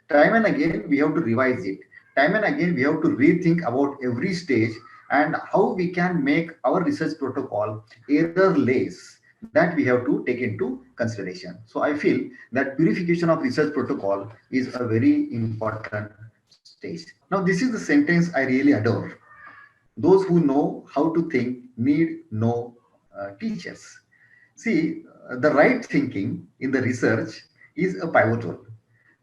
Time and again, we have to revise it. Time and again, we have to rethink about every stage and how we can make our research protocol errorless. That we have to take into consideration. So I feel that purification of research protocol is a very important stage. Now, this is the sentence I really adore. Those who know how to think need no teachers. See, the right thinking in the research is a pivotal.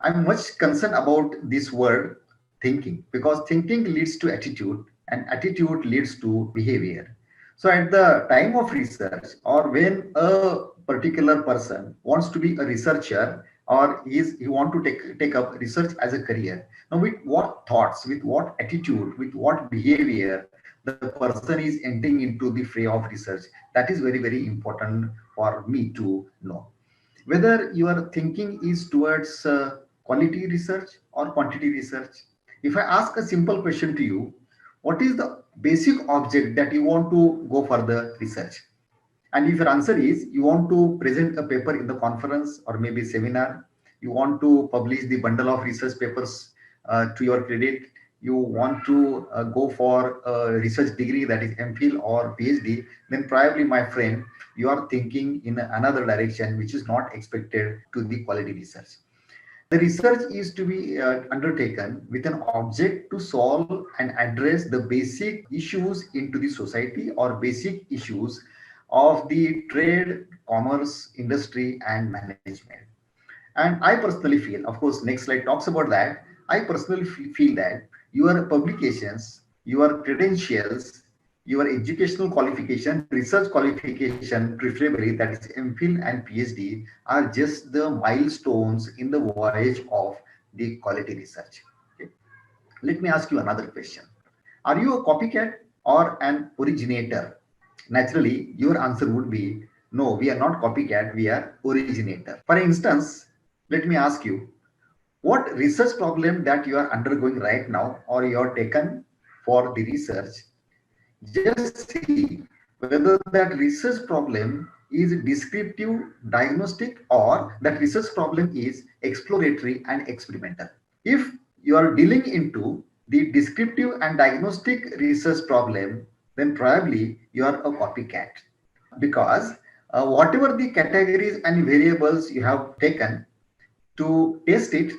I'm much concerned about this word thinking because thinking leads to attitude and attitude leads to behavior. So, at the time of research, or when a particular person wants to be a researcher, or he want to take up research as a career, now with what thoughts, with what attitude, with what behavior the person is entering into the fray of research, that is very very important for me to know whether your thinking is towards quality research or quantity research. If I ask a simple question to you, what is the basic object that you want to go for the research? And if your answer is you want to present a paper in the conference or maybe seminar, you want to publish the bundle of research papers to your credit, you want to go for a research degree that is MPhil or PhD, then probably, my friend, you are thinking in another direction which is not expected to the quality research. The research is to be undertaken with an object to solve and address the basic issues into the society or basic issues of the trade, commerce, industry, and management. And I personally feel, of course, next slide talks about that. I personally feel that your publications, your credentials, your educational qualification, research qualification, preferably that is MPhil and PhD, are just the milestones in the voyage of the quality research. Okay. Let me ask you another question. Are you a copycat or an originator? Naturally, your answer would be no, we are not copycat, we are originator. For instance, let me ask you, what research problem that you are undergoing right now or you are taken for the research, just see whether that research problem is descriptive, diagnostic, or that research problem is exploratory and experimental. If you are dealing into the descriptive and diagnostic research problem, then probably you are a copycat because whatever the categories and variables you have taken to test it,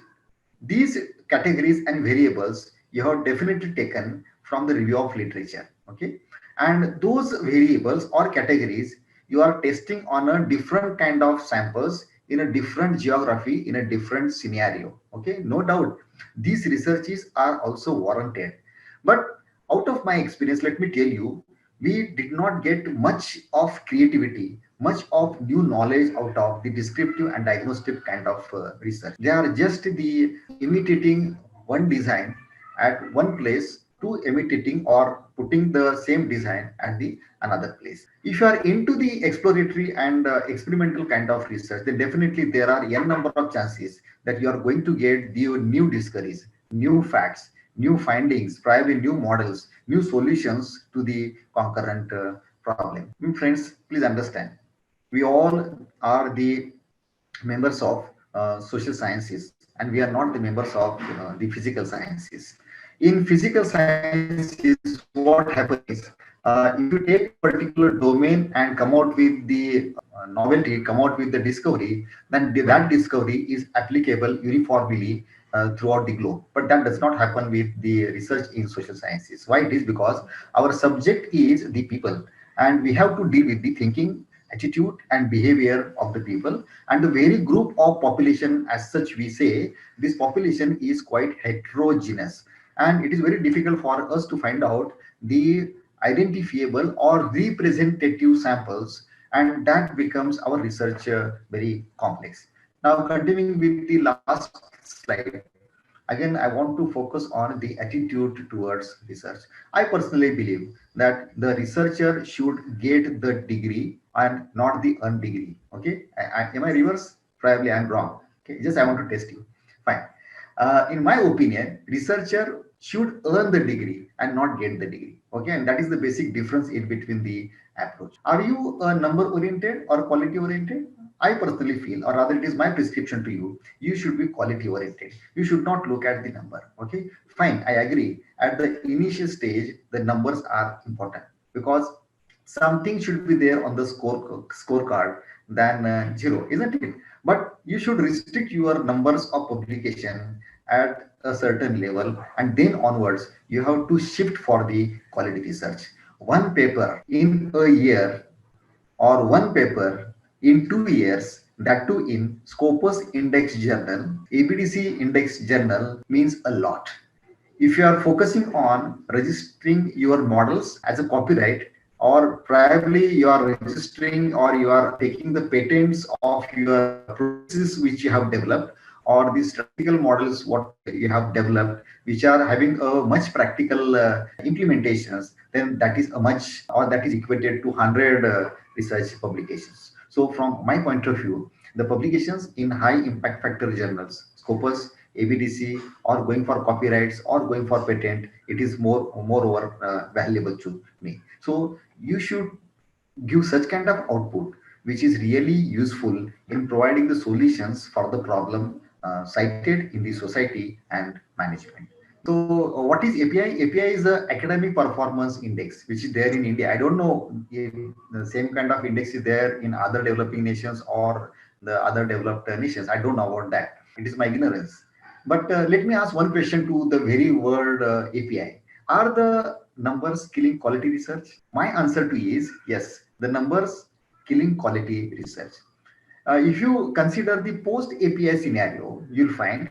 these categories and variables you have definitely taken from the review of literature. Okay. And those variables or categories you are testing on a different kind of samples in a different geography in a different scenario. Okay. No doubt these researches are also warranted. But out of my experience, let me tell you, we did not get much of creativity, much of new knowledge out of the descriptive and diagnostic kind of research. They are just the imitating one design at one place to imitating or putting the same design at the another place. If you are into the exploratory and experimental kind of research, then definitely there are n number of chances that you are going to get the new discoveries, new facts, new findings, probably new models, new solutions to the concurrent problem. Friends, please understand, we all are the members of social sciences and we are not the members of the physical sciences. In physical sciences, what happens is if you take a particular domain and come out with the novelty, come out with the discovery, then that discovery is applicable uniformly throughout the globe. But that does not happen with the research in social sciences. Why? It is because our subject is the people and we have to deal with the thinking, attitude and behavior of the people, and the very group of population as such, we say this population is quite heterogeneous and it is very difficult for us to find out the identifiable or representative samples, and that becomes our research very complex. Now continuing with the last slide, again I want to focus on the attitude towards research. I personally believe that the researcher should get the degree and not the earned degree. Okay, am I reverse? Probably I'm wrong. Okay, just I want to test you. Fine. In my opinion, researcher should earn the degree and not get the degree. Okay, and that is the basic difference in between the approach. Are you a number oriented or quality oriented? I personally feel, or rather, it is my prescription to you. You should be quality oriented. You should not look at the number. Okay, fine, I agree. At the initial stage, the numbers are important because something should be there on the scorecard than zero, isn't it? But you should restrict your numbers of publication at a certain level, and then onwards, you have to shift for the quality research. One paper in a year or one paper in 2 years, that too in Scopus Index Journal, ABDC Index Journal means a lot. If you are focusing on registering your models as a copyright, or probably you are registering or you are taking the patents of your processes which you have developed, or the statistical models what you have developed, which are having a much practical implementations, then that is a much, or that is equated to 100 research publications. So from my point of view, the publications in high impact factor journals, Scopus, ABDC, or going for copyrights or going for patent, it is moreover valuable to me. So you should give such kind of output which is really useful in providing the solutions for the problem cited in the society and management. So what is API? API is the Academic Performance Index, which is there in India. I don't know if the same kind of index is there in other developing nations or the other developed nations. I don't know about that. It is my ignorance. But let me ask one question to the very word API. Are the numbers killing quality research? My answer to is yes, the numbers killing quality research. If you consider the post API scenario, you'll find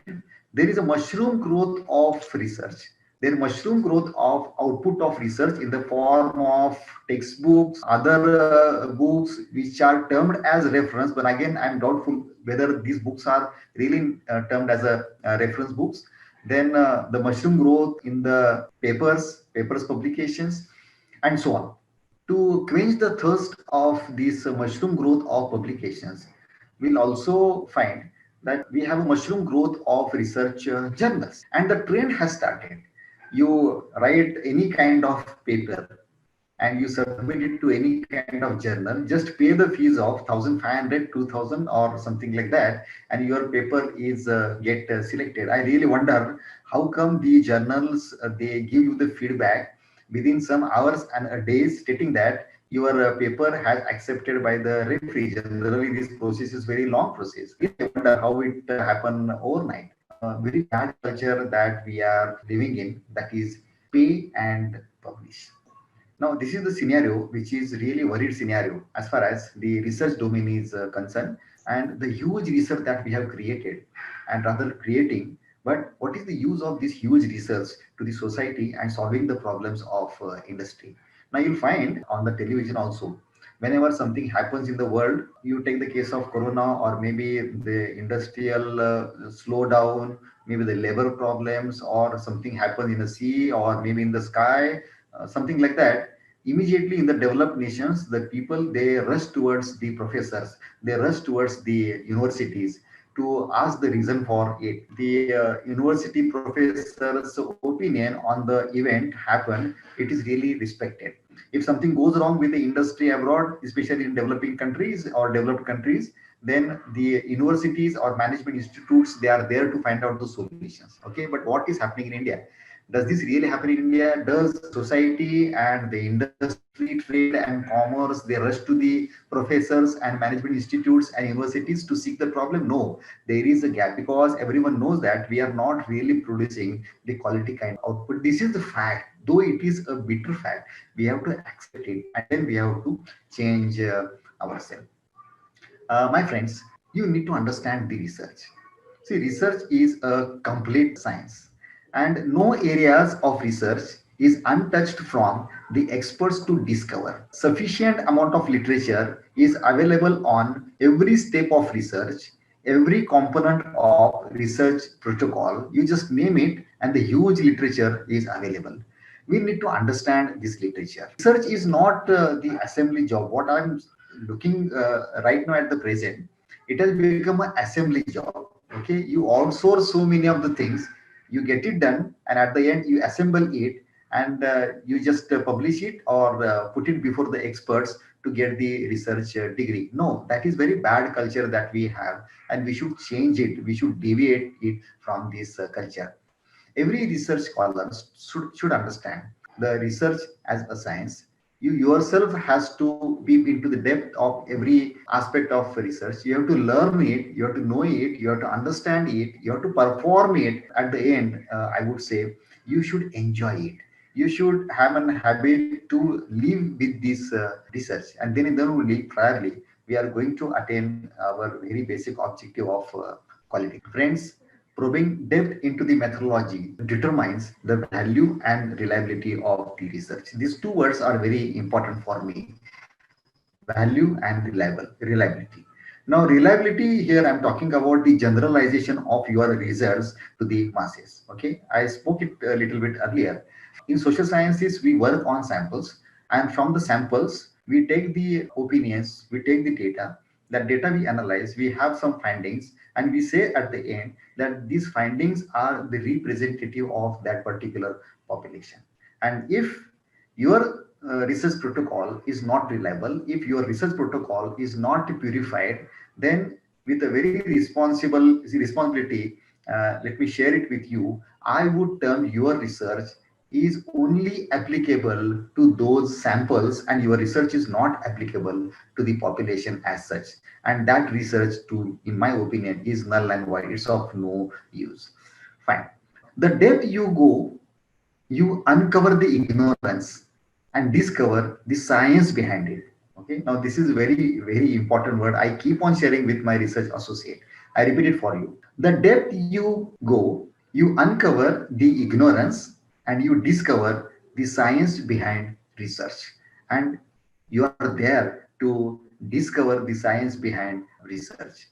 there is a mushroom growth of research. There is mushroom growth of output of research in the form of textbooks, other books which are termed as reference. But again, I'm doubtful whether these books are really termed as a reference books. Then the mushroom growth in the papers publications, and so on. To quench the thirst of this mushroom growth of publications, we'll also find that we have a mushroom growth of research journals. And the trend has started. You write any kind of paper and you submit it to any kind of journal, just pay the fees of 1,500, 2,000 or something like that, and your paper is get selected. I really wonder how come the journals they give you the feedback within some hours and a days stating that your paper has accepted by the referee. Generally, this process is very long process. I wonder how it happen overnight. Very bad culture that we are living in, that is pay and publish. Now, this is the scenario which is really worried scenario as far as the research domain is concerned, and the huge research that we have created and rather creating. But what is the use of this huge research to the society and solving the problems of industry? Now, you'll find on the television also, whenever something happens in the world, you take the case of Corona or maybe the industrial slowdown, maybe the labor problems, or something happens in the sea or maybe in the sky, something like that. Immediately in the developed nations, the people they rush towards the professors, they rush towards the universities to ask the reason for it. The university professor's opinion on the event happened, it is really respected. If something goes wrong with the industry abroad, especially in developing countries or developed countries, then the universities or management institutes they are there to find out the solutions. Okay, but what is happening in India? Does this really happen in India? Does society and the industry, trade and commerce, they rush to the professors and management institutes and universities to seek the problem? No, there is a gap because everyone knows that we are not really producing the quality kind of output. This is the fact, though it is a bitter fact. We have to accept it and then we have to change ourselves. My friends, you need to understand the research. See, research is a complete science, and no areas of research is untouched from the experts to discover. Sufficient amount of literature is available on every step of research, every component of research protocol. You just name it, and the huge literature is available. We need to understand this literature. Research is not the assembly job. What I'm looking right now at the present, it has become an assembly job. Okay, you outsource so many of the things, you get it done, and at the end you assemble it, and you just publish it or put it before the experts to get the research degree. No, that is very bad culture that we have, and we should change it. We should deviate it from this culture. Every research scholar should understand the research as a science. You yourself has to be into the depth of every aspect of research. You have to learn it, you have to know it, you have to understand it, you have to perform it. At the end, I would say you should enjoy it. You should have an habit to live with this research, and then only priorly we are going to attain our very basic objective of quality. Friends, probing depth into the methodology determines the value and reliability of the research. These two words are very important for me: value and reliability. Now, reliability here, I'm talking about the generalization of your results to the masses. Okay, I spoke it a little bit earlier. In social sciences, we work on samples, and from the samples, we take the opinions, we take the data. That data we analyze, we have some findings, and we say at the end that these findings are the representative of that particular population. And if your research protocol is not reliable, if your research protocol is not purified, then with a very responsibility, let me share it with you. I would term your research is only applicable to those samples, and your research is not applicable to the population as such. And that research, to, in my opinion, is null and void. It's of no use. Fine. The depth you go, you uncover the ignorance and discover the science behind it. Okay, now this is very, very important word. I keep on sharing with my research associate. I repeat it for you. The depth you go, you uncover the ignorance and you discover the science behind research. And you are there to discover the science behind research.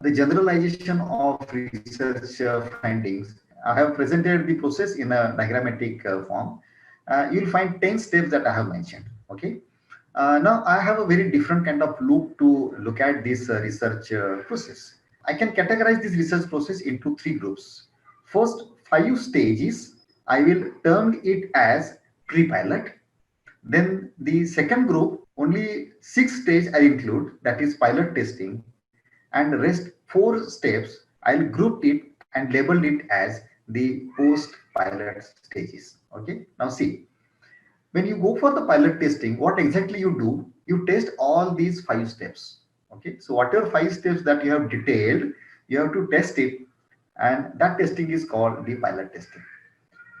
The generalization of research findings. I have presented the process in a diagrammatic form. You'll find 10 steps that I have mentioned. Okay. Now I have a very different kind of loop to look at this research process. I can categorize this research process into three groups. First, 5 stages, I will term it as pre-pilot. Then the second group, only 6 stages I include, that is pilot testing, and rest 4 steps I'll group it and label it as the post pilot stages. Okay, now see, when you go for the pilot testing, what exactly you do, you test all these 5 steps. Okay, so whatever 5 steps that you have detailed, you have to test it, and that testing is called the pilot testing.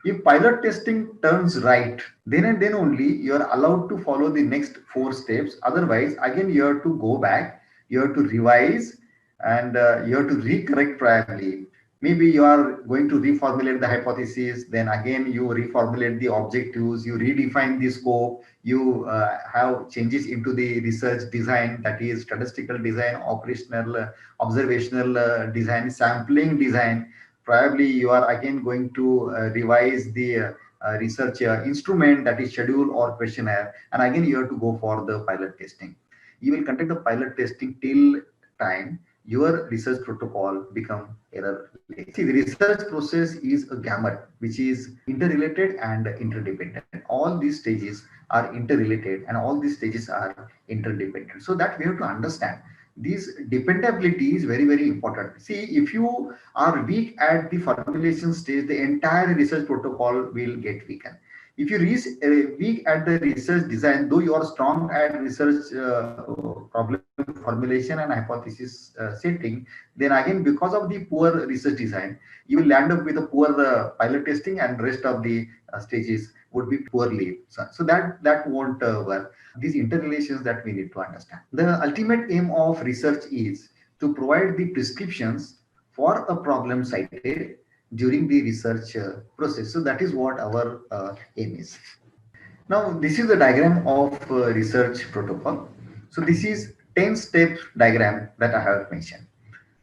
If pilot testing turns right, then and then only you are allowed to follow the next 4 steps. Otherwise, again, you have to go back, you have to revise, and you have to recorrect priorly. Maybe you are going to reformulate the hypothesis, then again you reformulate the objectives, you redefine the scope, you have changes into the research design, that is statistical design, operational, observational design, sampling design. Probably you are again going to revise the research instrument, that is schedule or questionnaire, and again you have to go for the pilot testing. You will conduct the pilot testing till time your research protocol become errorless. See, the research process is a gamut which is interrelated and interdependent. All these stages are interrelated and all these stages are interdependent. So that we have to understand. This dependability is very, very important. See, if you are weak at the formulation stage, the entire research protocol will get weakened. If you reach weak at the research design, though you are strong at research problem formulation and hypothesis setting, then again, because of the poor research design, you will land up with a poor pilot testing, and rest of the stages would be poorly. So that won't work. These interrelations that we need to understand. The ultimate aim of research is to provide the prescriptions for a problem cited during the research process. So that is what our aim is. Now, this is the diagram of research protocol. So this is 10-step diagram that I have mentioned.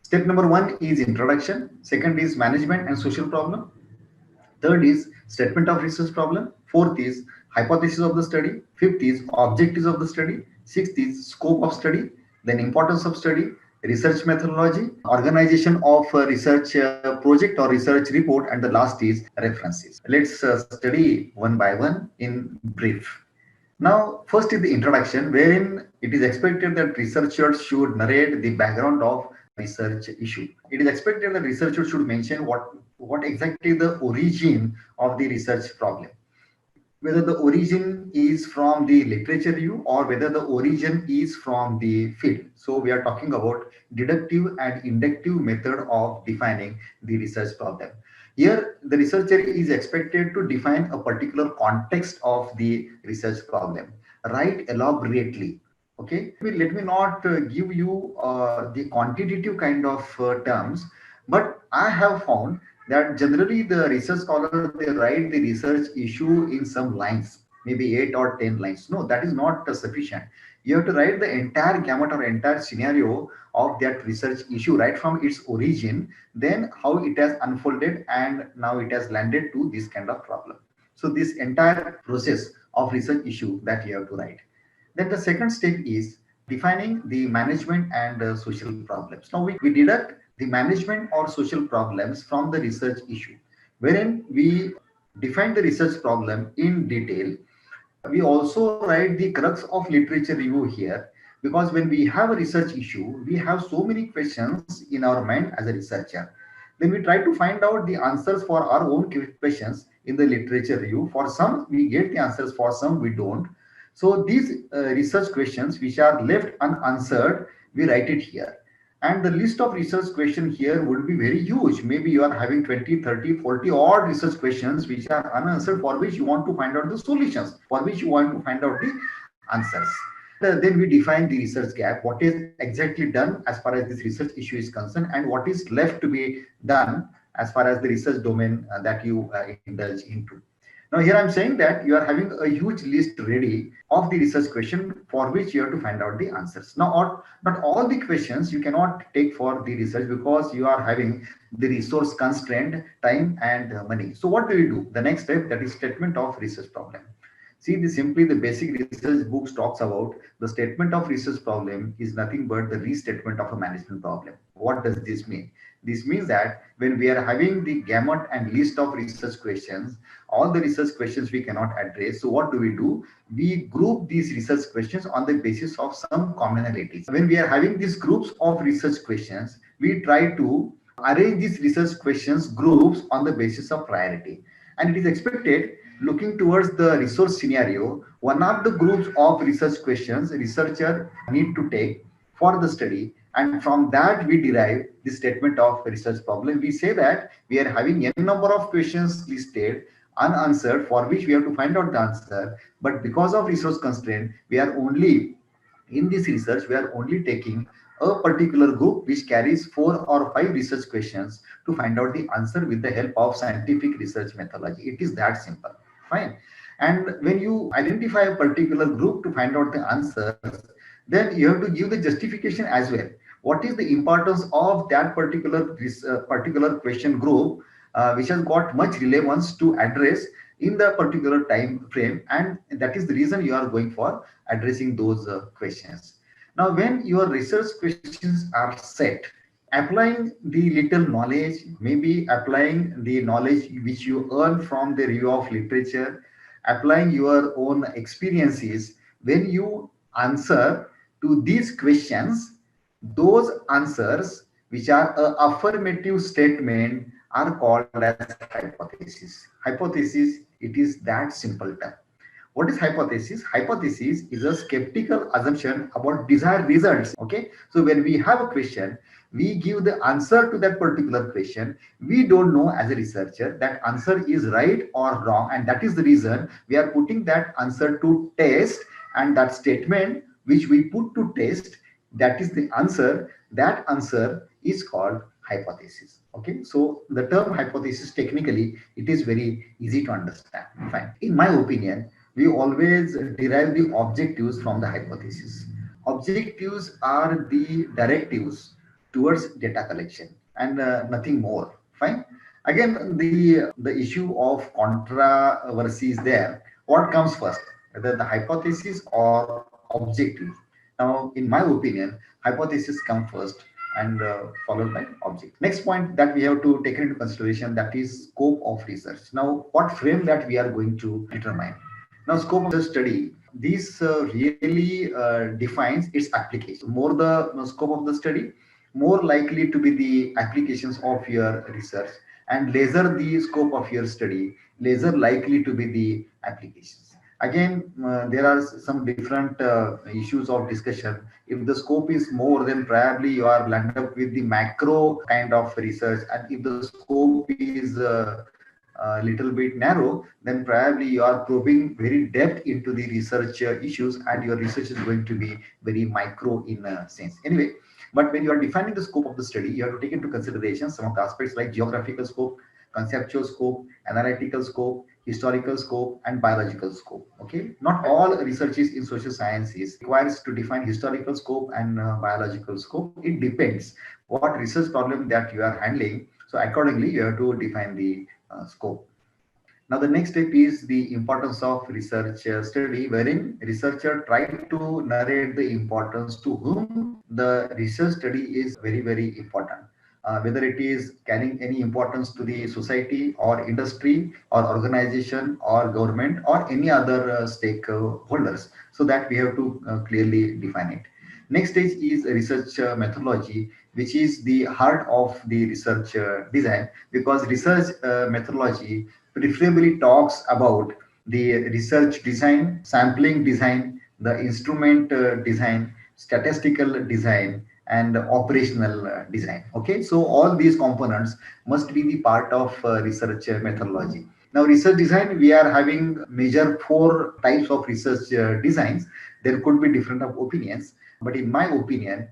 Step number 1 is introduction. Second is management and social problem. Third is statement of research problem. Fourth is hypothesis of the study. Fifth is objectives of the study. Sixth is scope of study. Then importance of study, research methodology, organization of research project or research report, and the last is references. Let's study one by one in brief. Now, first is the introduction, wherein it is expected that researchers should narrate the background of research issue. It is expected that researchers should mention what exactly the origin of the research problem, whether the origin is from the literature review or whether the origin is from the field. So we are talking about deductive and inductive method of defining the research problem. Here, the researcher is expected to define a particular context of the research problem, write elaborately. Okay, let me not give you the quantitative kind of terms, but I have found that generally the research scholar they write the research issue in some lines, maybe 8 or 10 lines. No, that is not sufficient. You have to write the entire gamut or entire scenario of that research issue right from its origin, then how it has unfolded and now it has landed to this kind of problem. So this entire process of research issue that you have to write. Then the second step is defining the management and social problems. Now we deduct the management or social problems from the research issue, wherein we define the research problem in detail. We also write the crux of literature review here, because when we have a research issue, we have so many questions in our mind as a researcher. Then we try to find out the answers for our own questions in the literature review. For some, we get the answers, for some, we don't. So these research questions which are left unanswered, we write it here. And the list of research questions here would be very huge. Maybe you are having 20, 30, 40 odd research questions which are unanswered, for which you want to find out the solutions, for which you want to find out the answers. Then we define the research gap, what is exactly done as far as this research issue is concerned, and what is left to be done as far as the research domain that you indulge into. Now, here I'm saying that you are having a huge list ready of the research question for which you have to find out the answers. Now, not all the questions you cannot take for the research because you are having the resource constraint, time, and money. So, what do you do? The next step, that is statement of research problem. See, simply the basic research books talks about the statement of research problem is nothing but the restatement of a management problem. What does this mean? This means that when we are having the gamut and list of research questions, all the research questions we cannot address. So what do? We group these research questions on the basis of some commonalities. When we are having these groups of research questions, we try to arrange these research questions groups on the basis of priority. And it is expected, looking towards the resource scenario, one of the groups of research questions researcher need to take for the study, and from that we derive the statement of research problem. We say that we are having n number of questions listed unanswered for which we have to find out the answer, but because of resource constraint we are only in this research we are only taking a particular group which carries 4 or 5 research questions to find out the answer with the help of scientific research methodology. It is that simple. Fine. And when you identify a particular group to find out the answers, then you have to give the justification as well. What is the importance of that particular question group, which has got much relevance to address in the particular time frame, and that is the reason you are going for addressing those questions. Now, when your research questions are set, applying the little knowledge, maybe applying the knowledge which you earn from the review of literature, applying your own experiences, when you answer to these questions, those answers which are a affirmative statement are called as hypothesis. Hypothesis, it is that simple term. What is hypothesis? Hypothesis is a skeptical assumption about desired results. Okay. So when we have a question, we give the answer to that particular question. We don't know as a researcher that answer is right or wrong. And that is the reason we are putting that answer to test, and that statement which we put to test, that is the answer. That answer is called hypothesis. Okay. So the term hypothesis, technically, it is very easy to understand. Fine. In my opinion, we always derive the objectives from the hypothesis. Objectives are the directives towards data collection and nothing more. Fine. Again, the issue of controversy is there. What comes first, whether the hypothesis or objective? Now, in my opinion, hypothesis come first and followed by object. Next point that we have to take into consideration, that is scope of research. Now, what frame that we are going to determine? Now, scope of the study This really defines its application. More the scope of the study, more likely to be the applications of your research, and lesser the scope of your study, lesser likely to be the applications. Again, there are some different issues of discussion. If the scope is more, then probably you are land up with the macro kind of research, and if the scope is a little bit narrow, then probably you are probing very depth into the research issues, and your research is going to be very micro in a sense. Anyway, but when you are defining the scope of the study, you have to take into consideration some of the aspects like geographical scope, conceptual scope, analytical scope, historical scope, and biological scope. Okay, not all researches in social sciences requires to define historical scope and biological scope. It depends what research problem that you are handling. So accordingly, you have to define the scope. Now, the next step is the importance of research study, wherein researcher try to narrate the importance to whom the research study is very, very important. Whether it is carrying any importance to the society or industry or organization or government or any other stakeholders, so that we have to clearly define it. Next stage is research methodology, which is the heart of the research design, because research methodology preferably talks about the research design, sampling design, the instrument design, statistical design, and operational design. Okay, so all these components must be the part of research methodology. Now, research design, we are having major four types of research designs. There could be different of opinions, but in my opinion,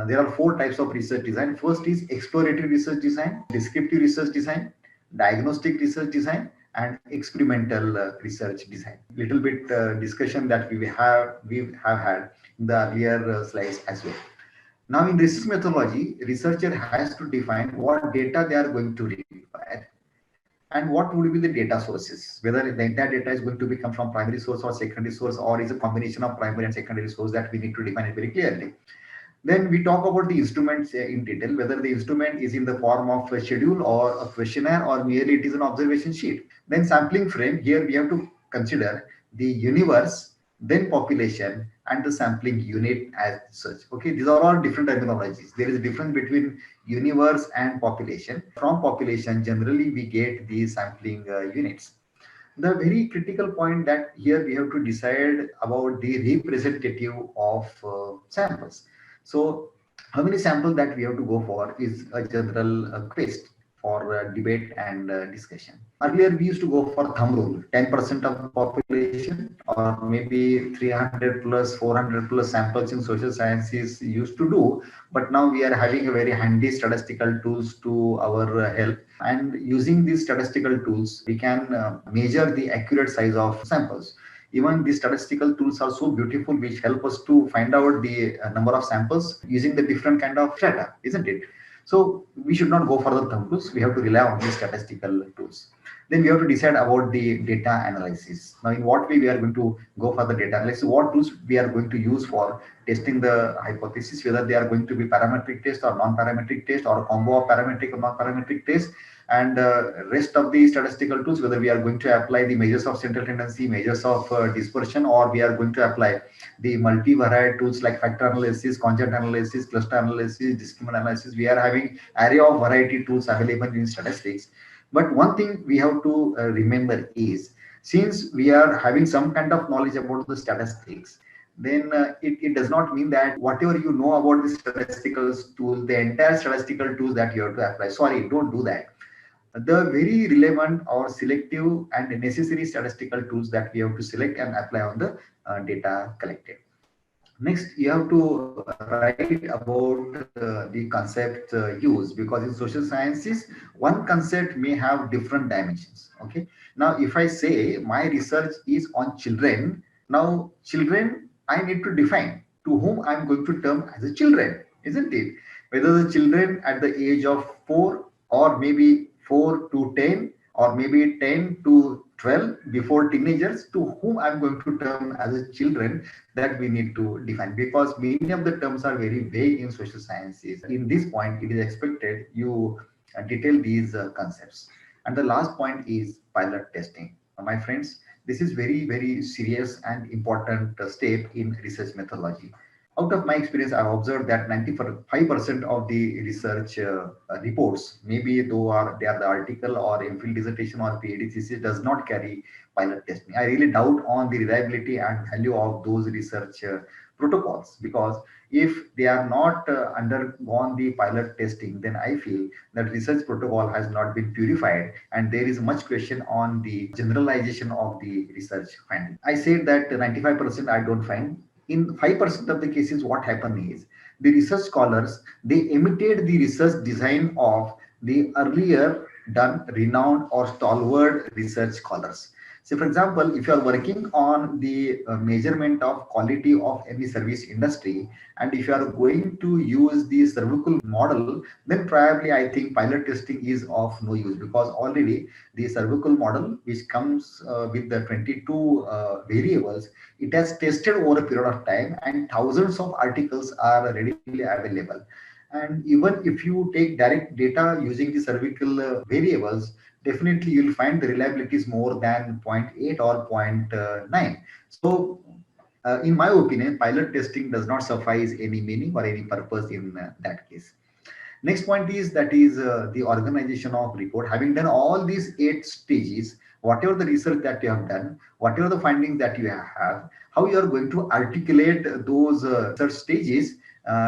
there are four types of research design. First is exploratory research design, descriptive research design, diagnostic research design, and experimental research design. Little bit discussion that we have had in the earlier slides as well. Now, in research methodology, researcher has to define what data they are going to require and what would be the data sources. Whether the entire data is going to be come from primary source or secondary source, or is a combination of primary and secondary source, that we need to define it very clearly. Then we talk about the instruments in detail, whether the instrument is in the form of a schedule or a questionnaire or merely it is an observation sheet. Then sampling frame, here we have to consider the universe, then population, and the sampling unit as such. Okay, these are all different terminologies. There is a difference between universe and population. From population, generally we get the sampling units. The very critical point that here we have to decide about the representative of samples. So how many samples that we have to go for is a general quest for debate and discussion. Earlier we used to go for thumb rule, 10% of the population or maybe 300 plus 400 plus samples in social sciences used to do, but now we are having a very handy statistical tools to our help, and using these statistical tools we can measure the accurate size of samples. Even the statistical tools are so beautiful, which help us to find out the number of samples using the different kind of data, isn't it? So we should not go for the thumb tools, we have to rely on the statistical tools. Then we have to decide about the data analysis. Now, in what way we are going to go for the data analysis, what tools we are going to use for testing the hypothesis, whether they are going to be parametric test or non-parametric test or a combo of parametric or non-parametric test, and rest of the statistical tools, whether we are going to apply the measures of central tendency, measures of dispersion, or we are going to apply the multivariate tools like factor analysis, conjoint analysis, cluster analysis, discriminant analysis. We are having array of variety tools available in statistics. But one thing we have to remember is, since we are having some kind of knowledge about the statistics, then it does not mean that whatever you know about the statistical tool, the entire statistical tools that you have to apply. Sorry, don't do that. The very relevant or selective and necessary statistical tools that we have to select and apply on the data collected. Next, you have to write about the concept use, because in social sciences, one concept may have different dimensions. Okay. Now, if I say my research is on children, now children, I need to define to whom I'm going to term as a children, isn't it? Whether the children at the age of 4 or maybe 4 to 10 or maybe 10 to 12 before teenagers, to whom I'm going to term as a children, that we need to define, because many of the terms are very vague in social sciences. In this point, it is expected you detail these concepts. And the last point is pilot testing. My friends, This is very, very serious and important step in research methodology. Out of my experience, I've observed that 95% of the research reports, maybe they are the article or MPhil dissertation or PhD thesis, does not carry pilot testing. I really doubt on the reliability and value of those research protocols, because if they are not undergone the pilot testing, then I feel that research protocol has not been purified, and there is much question on the generalization of the research finding. I said that 95% I don't find. In 5% of the cases, what happened is the research scholars, they imitate the research design of the earlier done renowned or stalwart research scholars. So, for example, if you are working on the measurement of quality of any service industry, and if you are going to use the cervical model, then probably I think pilot testing is of no use, because already the cervical model, which comes with the 22 variables, it has tested over a period of time, and thousands of articles are readily available. And even if you take direct data using the cervical variables, definitely you'll find the reliability is more than zero point 0.8 or zero point 0.9. So, in my opinion, pilot testing does not suffice any meaning or any purpose in that case. Next point is that is the organization of report. Having done all these 8 stages, whatever the research that you have done, whatever the findings that you have, how you are going to articulate those research stages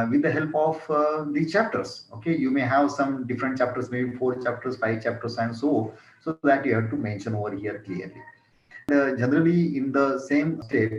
with the help of the chapters. Okay, you may have some different chapters, maybe 4 chapters, 5 chapters, and so that you have to mention over here clearly. Generally, in the same step,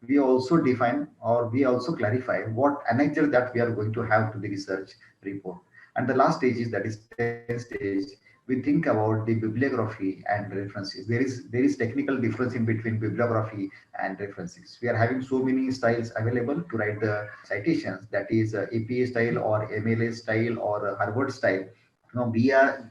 we also define or we also clarify what annexure that we are going to have to the research report. And the last stage is, that is 10th stage, we think about the bibliography and references. There is technical difference in between bibliography and references. We are having so many styles available to write the citations, that is APA style or MLA style or Harvard style. Now we are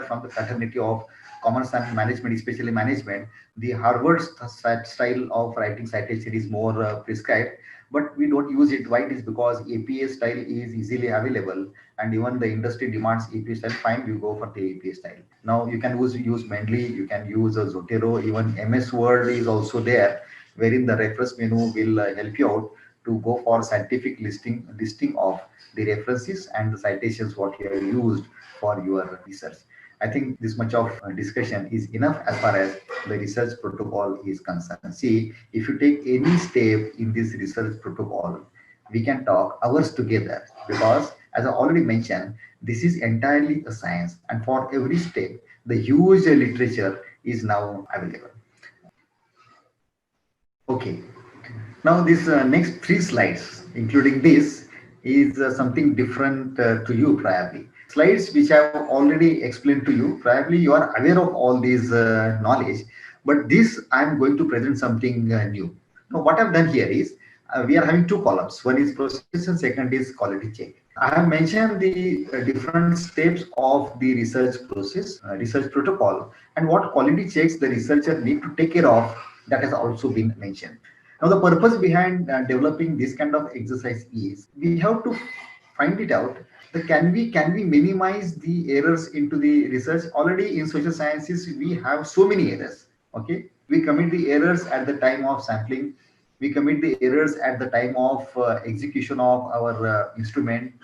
from the fraternity of commerce and management, especially management. The Harvard style of writing citation is more prescribed, but we don't use it. Why? It is because APA style is easily available, and even the industry demands APA style. Fine, we go for the APA style. Now you can use Mendeley, you can use Zotero, even MS Word is also there, wherein the reference menu will help you out to go for scientific listing of the references and the citations what you have used for your research. I think this much of discussion is enough as far as the research protocol is concerned. See, if you take any step in this research protocol, we can talk hours together, because, as I already mentioned, this is entirely a science, and for every step, the huge literature is now available. Okay, now this next 3 slides, including this, is something different to you probably. Slides which I have already explained to you, probably you are aware of all these knowledge, but this I am going to present something new. Now what I've done here is, we are having 2 columns. One is process and second is quality check. I have mentioned the different steps of the research process, research protocol, and what quality checks the researcher need to take care of, that has also been mentioned. Now, the purpose behind developing this kind of exercise is, we have to find it out that can we minimize the errors into the research. Already in social sciences, we have so many errors. Okay, we commit the errors at the time of sampling, we commit the errors at the time of execution of our instrument.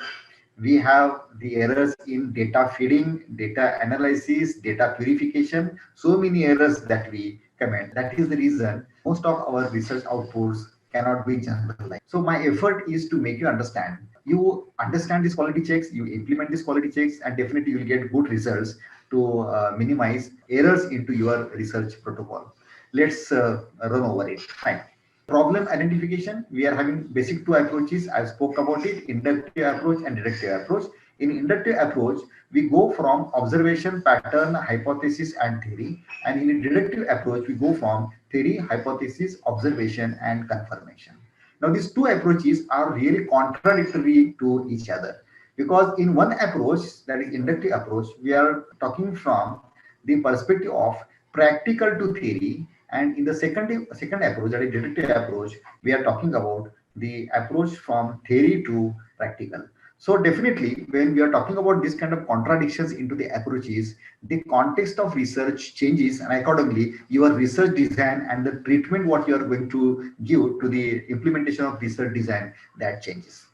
We have the errors in data feeding, data analysis, data purification, so many errors that we commit. That is the reason most of our research outputs cannot be generalized. So my effort is to make you understand. You understand these quality checks, you implement these quality checks, and definitely you will get good results to minimize errors into your research protocol. Let's run over it. Fine. Problem identification, we are having basic 2 approaches. I spoke about it: inductive approach and deductive approach. In inductive approach, we go from observation, pattern, hypothesis, and theory. And in deductive approach, we go from theory, hypothesis, observation, and confirmation. Now, these 2 approaches are really contradictory to each other, because in one approach, that is inductive approach, we are talking from the perspective of practical to theory, and in the second approach, that is deductive approach, we are talking about the approach from theory to practical. So definitely, when we are talking about this kind of contradictions into the approaches, the context of research changes, and accordingly, your research design and the treatment what you are going to give to the implementation of research design, that changes.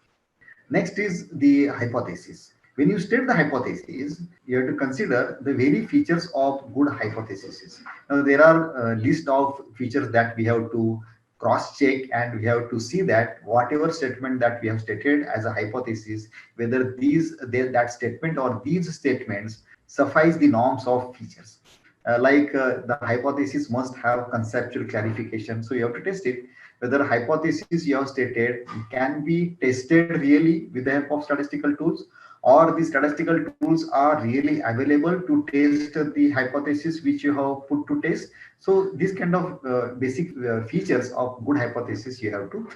Next is the hypothesis. When you state the hypothesis, you have to consider the very features of good hypotheses. Now, there are a list of features that we have to cross check, and we have to see that whatever statement that we have stated as a hypothesis, whether that statement or these statements suffice the norms of features. The hypothesis must have conceptual clarification, so you have to test it whether hypothesis you have stated can be tested really with the help of statistical tools, or the statistical tools are really available to test the hypothesis which you have put to test. So these kind of basic features of good hypothesis you have to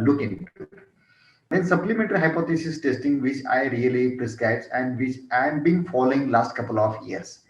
look into it. Then supplementary hypothesis testing, which I really prescribe and which I am being following last couple of years.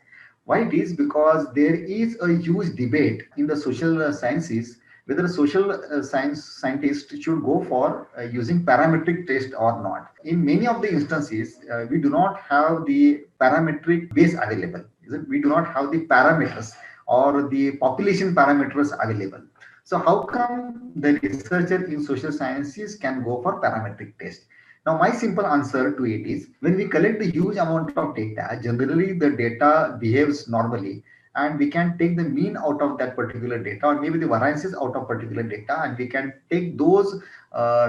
Why it is? Because there is a huge debate in the social sciences whether social science scientists should go for using parametric test or not. In many of the instances, we do not have the parametric base available. We do not have the parameters or the population parameters available. So how come the researcher in social sciences can go for parametric test? Now, my simple answer to it is when we collect the huge amount of data, generally the data behaves normally, and we can take the mean out of that particular data, or maybe the variances out of particular data, and we can take those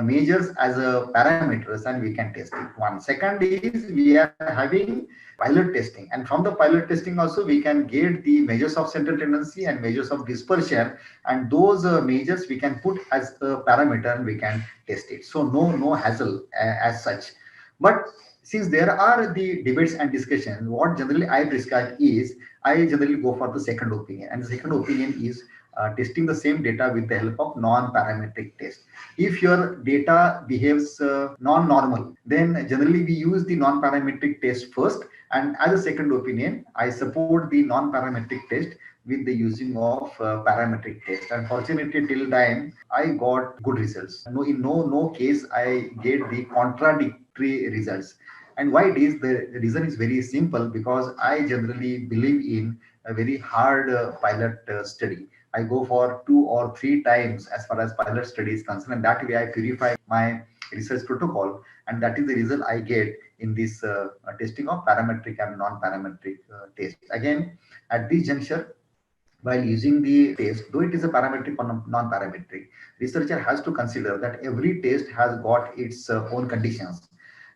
measures as a parameters and we can test it. One. Second is we are having pilot testing, and from the pilot testing also we can get the measures of central tendency and measures of dispersion, and those measures we can put as a parameter and we can test it. So no hassle as such. But since there are the debates and discussions, what generally I prescribe is I generally go for the second opinion, and the second opinion is testing the same data with the help of non-parametric test. If your data behaves non-normal, then generally we use the non-parametric test first, and as a second opinion, I support the non-parametric test with the using of parametric test. Unfortunately, till time I got good results. No, in no case I get the contradictory results. And why it is? The reason is very simple, because I generally believe in a very hard pilot study. I go for 2 or 3 times as far as pilot study is concerned, and that way I purify my research protocol, and that is the result I get in this testing of parametric and non-parametric test. Again, at this juncture, while using the test, though it is a parametric or non-parametric, researcher has to consider that every test has got its own conditions,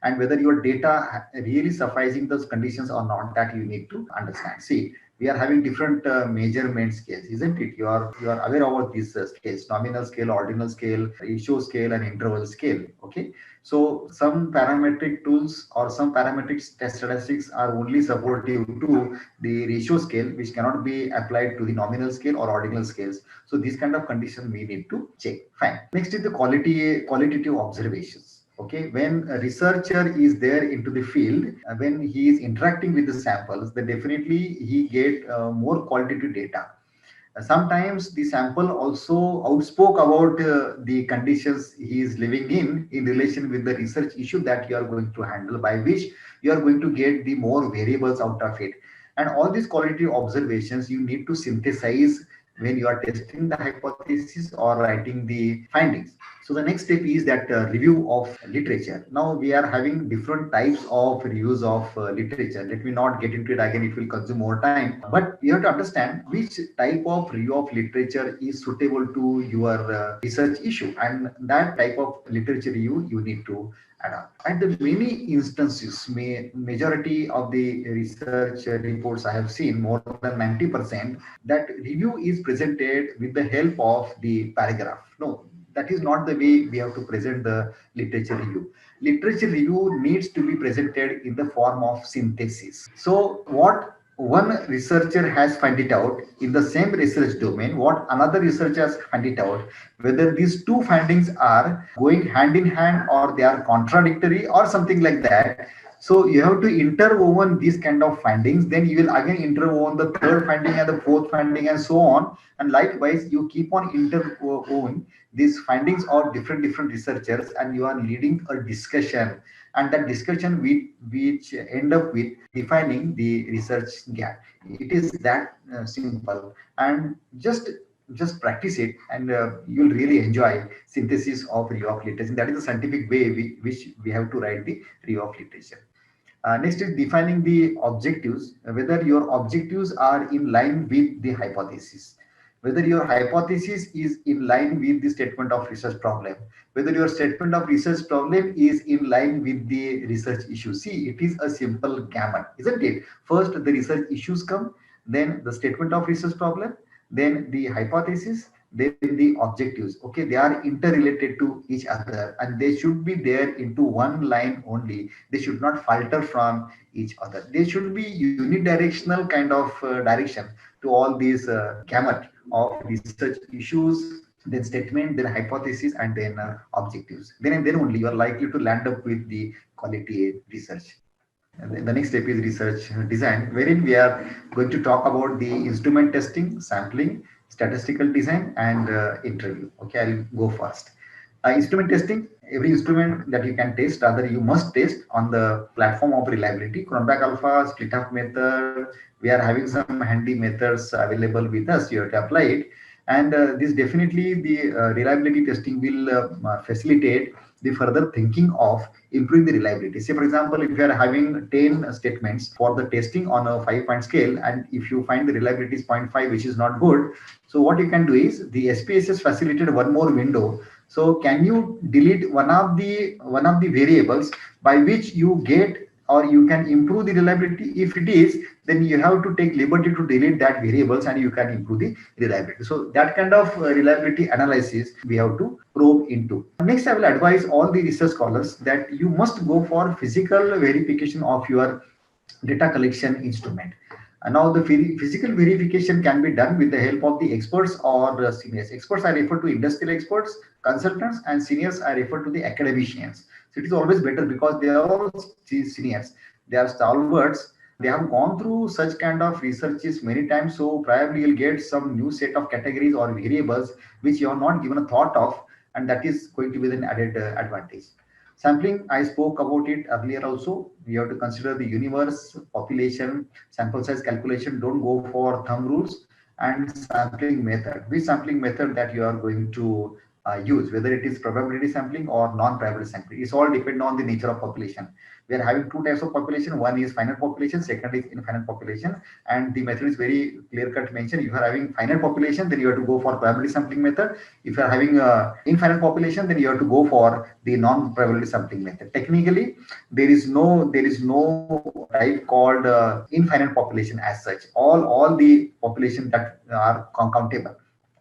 and whether your data really sufficing those conditions or not, that you need to understand. See, we are having different measurement scales, isn't it? You are aware about these scales: nominal scale, ordinal scale, ratio scale, and interval scale. Okay, so some parametric tools or some parametric statistics are only supportive to the ratio scale, which cannot be applied to the nominal scale or ordinal scales. So these kind of conditions we need to check. Fine. Next is the qualitative observations. Okay, when a researcher is there into the field, when he is interacting with the samples, then definitely he get more qualitative data. Sometimes the sample also outspoke about the conditions he is living in relation with the research issue that you are going to handle, by which you are going to get the more variables out of it. And all these qualitative observations you need to synthesize when you are testing the hypothesis or writing the findings. So the next step is that review of literature. Now we are having different types of reviews of literature. Let me not get into it again; it will consume more time. But you have to understand which type of review of literature is suitable to your research issue, and that type of literature review you need to adapt. At the many instances, majority of the research reports I have seen, more than 90%, that review is presented with the help of the paragraph. No, that is not the way we have to present the literature review. Literature review needs to be presented in the form of synthesis. So what one researcher has find it out in the same research domain, what another researcher has find it out, whether these two findings are going hand in hand or they are contradictory or something like that. So you have to interwoven these kind of findings, then you will again interwoven the third finding and the fourth finding and so on, and likewise you keep on interwoven these findings of different researchers, and you are leading a discussion, and that discussion which end up with defining the research gap. It is that simple, and just practice it, and you'll really enjoy synthesis of review of literature. That is the scientific way which we have to write the review of literature. Next is defining the objectives, whether your objectives are in line with the hypothesis, whether your hypothesis is in line with the statement of research problem, whether your statement of research problem is in line with the research issue. See, it is a simple gamut, isn't it? First, the research issues come, then the statement of research problem, then the hypothesis, then the objectives. Okay, they are interrelated to each other, and they should be there into one line only. They should not falter from each other. They should be unidirectional kind of direction to all these gamut of research issues, then statement, then hypothesis, and then objectives. Then only you are likely to land up with the quality research. And the next step is research design, wherein we are going to talk about the instrument testing, sampling, statistical design, and interview. Okay, I'll go first. Instrument testing, every instrument that you can test, rather you must test on the platform of reliability. Cronbach Alpha, split up method, we are having some handy methods available with us. You have to apply it. And this definitely the reliability testing will facilitate the further thinking of improving the reliability. Say, for example, if you are having 10 statements for the testing on a 5-point scale, and if you find the reliability is zero point 0.5, which is not good, so what you can do is the SPSS facilitated one more window. So can you delete one of the variables by which you get or you can improve the reliability? If it is, then you have to take liberty to delete that variables and you can improve the reliability. So that kind of reliability analysis we have to probe into. Next, I will advise all the research scholars that you must go for physical verification of your data collection instrument. And now the physical verification can be done with the help of the experts or seniors. Experts are referred to industrial experts, consultants, and seniors are referred to the academicians. So it is always better because they are all seniors. They are stalwarts. They have gone through such kind of researches many times. So probably you'll get some new set of categories or variables which you have not given a thought of, and that is going to be an added advantage. Sampling, I spoke about it earlier also. We have to consider the universe, population, sample size calculation. Don't go for thumb rules, and sampling method. Which sampling method that you are going to use, whether it is probability sampling or non-probability sampling. It's all depend on the nature of population. We are having two types of population. One is finite population, second is infinite population. And the method is very clear-cut mentioned. If you are having finite population, then you have to go for probability sampling method. If you are having infinite population, then you have to go for the non-probability sampling method. Technically, there is no type called infinite population as such. All the population that are countable,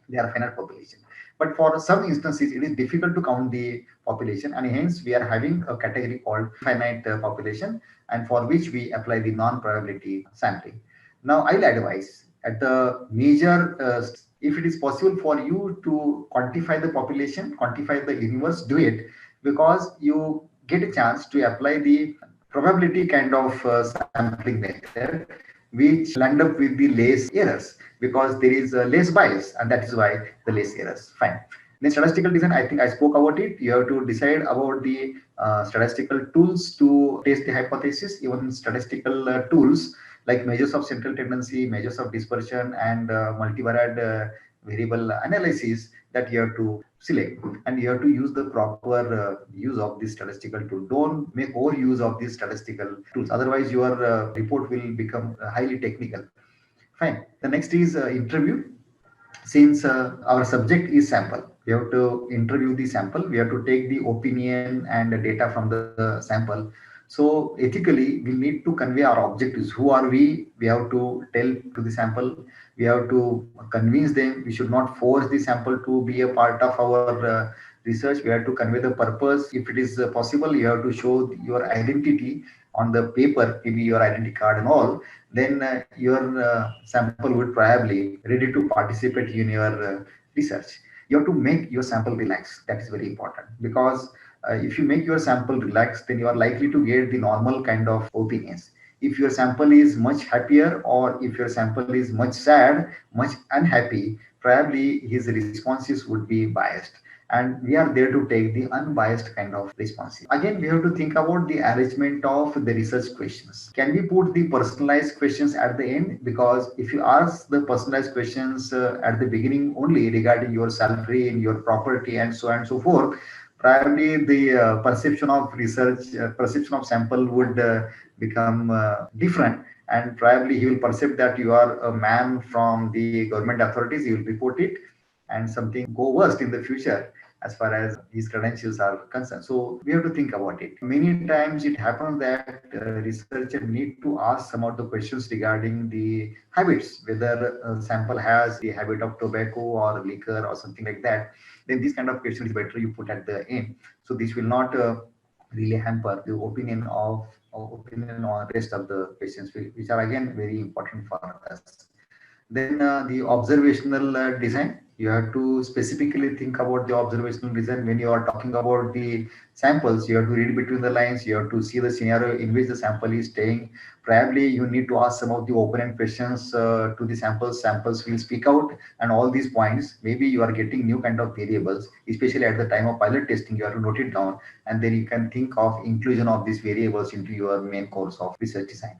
they are finite population. But for some instances, it is difficult to count the population, and hence we are having a category called finite population, and for which we apply the non-probability sampling. Now, I'll advise at the major, if it is possible for you to quantify the population, quantify the universe, do it, because you get a chance to apply the probability kind of sampling method, which land up with the less errors because there is less bias, and that is why the less errors. Fine. Then statistical design, I think I spoke about it. You have to decide about the statistical tools to test the hypothesis. Even statistical tools like measures of central tendency, measures of dispersion, and multivariate variable analysis that you have to select, and you have to use the proper use of this statistical tool. Don't make overuse of these statistical tools, otherwise your report will become highly technical. Fine. The next is interview. Since our subject is sample, we have to interview the sample, we have to take the opinion and the data from the sample. So ethically we need to convey our objectives. Who are we have to tell to the sample. We have to convince them. We should not force the sample to be a part of our research. We have to convey the purpose. If it is possible, you have to show your identity on the paper, maybe your identity card and all. Then your sample would probably ready to participate in your research. You have to make your sample relax. That is very important, because if you make your sample relax, then you are likely to get the normal kind of opinions. If your sample is much happier, or if your sample is much sad, much unhappy, probably his responses would be biased. and we are there to take the unbiased kind of responses. Again, we have to think about the arrangement of the research questions. Can we put the personalized questions at the end? Because if you ask the personalized questions at the beginning only regarding your salary and your property and so on and so forth, probably the perception of research, perception of sample would become different, and probably he will perceive that you are a man from the government authorities. He will report it, and something go worst in the future as far as his credentials are concerned. So we have to think about it. Many times it happens that researcher need to ask some of the questions regarding the habits, whether a sample has the habit of tobacco or liquor or something like that. Then this kind of question is better you put at the end. So this will not really hamper the opinion on rest of the questions, which are again very important for us. Then the observational design, you have to specifically think about the observational design when you are talking about the samples. You have to read between the lines. You have to see the scenario in which the sample is staying. Probably you need to ask some of the open-end questions to the samples. Samples will speak out, and all these points. Maybe you are getting new kind of variables, especially at the time of pilot testing. You have to note it down, and then you can think of inclusion of these variables into your main course of research design.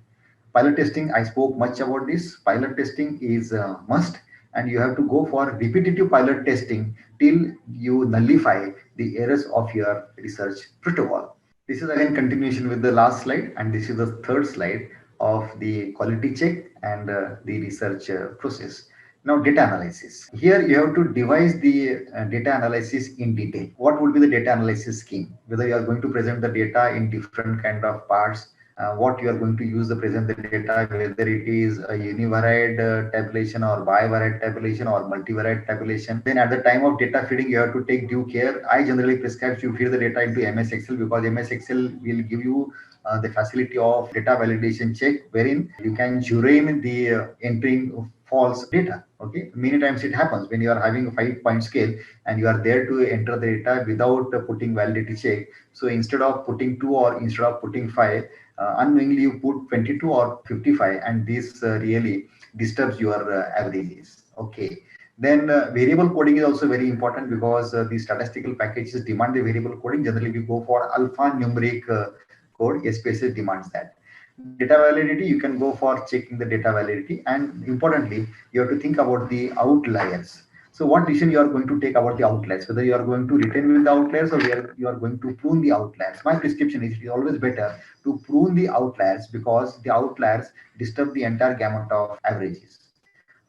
Pilot testing, I spoke much about this. Pilot testing is a must, and you have to go for repetitive pilot testing till you nullify the errors of your research protocol. This is again continuation with the last slide, and this is the third slide of the quality check and the research process. Now, data analysis. Here you have to devise the data analysis in detail. What would be the data analysis scheme? Whether you are going to present the data in different kind of parts, what you are going to use to present the data, whether it is a univariate tabulation or bivariate tabulation or multivariate tabulation. Then at the time of data feeding, you have to take due care. I generally prescribe you feed the data into MS Excel, because MS Excel will give you the facility of data validation check, wherein you can join the entering false data. Okay, many times it happens when you are having a 5-point scale and you are there to enter the data without putting validity check. So instead of putting 2 or instead of putting 5, unknowingly you put 22 or 55, and this really disturbs your averages. Okay, then variable coding is also very important, because the statistical packages demand the variable coding. Generally we go for alphanumeric code. SPSS demands that. Data validity, you can go for checking the data validity, and importantly you have to think about the outliers. So what decision you are going to take about the outliers, whether you are going to retain with the outliers or you are going to prune the outliers. My prescription is, it is always better to prune the outliers, because the outliers disturb the entire gamut of averages.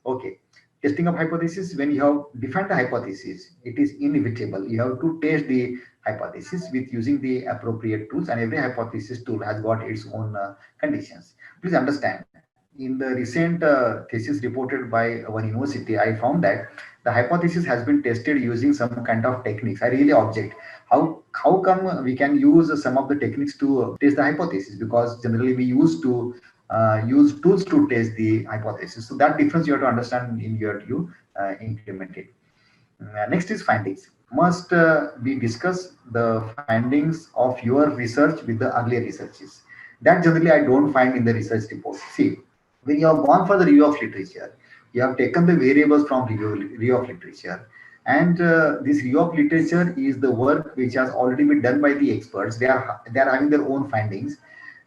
Okay. Testing of hypothesis, when you have defined the hypothesis, it is inevitable. You have to test the hypothesis with using the appropriate tools, and every hypothesis tool has got its own conditions. Please understand, in the recent thesis reported by one university, I found that the hypothesis has been tested using some kind of techniques. I really object. How come we can use some of the techniques to test the hypothesis? Because generally we used to use tools to test the hypothesis. So that difference you have to understand in your you implement it. Next is findings. Must be discuss the findings of your research with the earlier researches. That generally I don't find in the research report. See, when you have gone for the review of literature, you have taken the variables from review of literature, and this review of literature is the work which has already been done by the experts. They are having their own findings,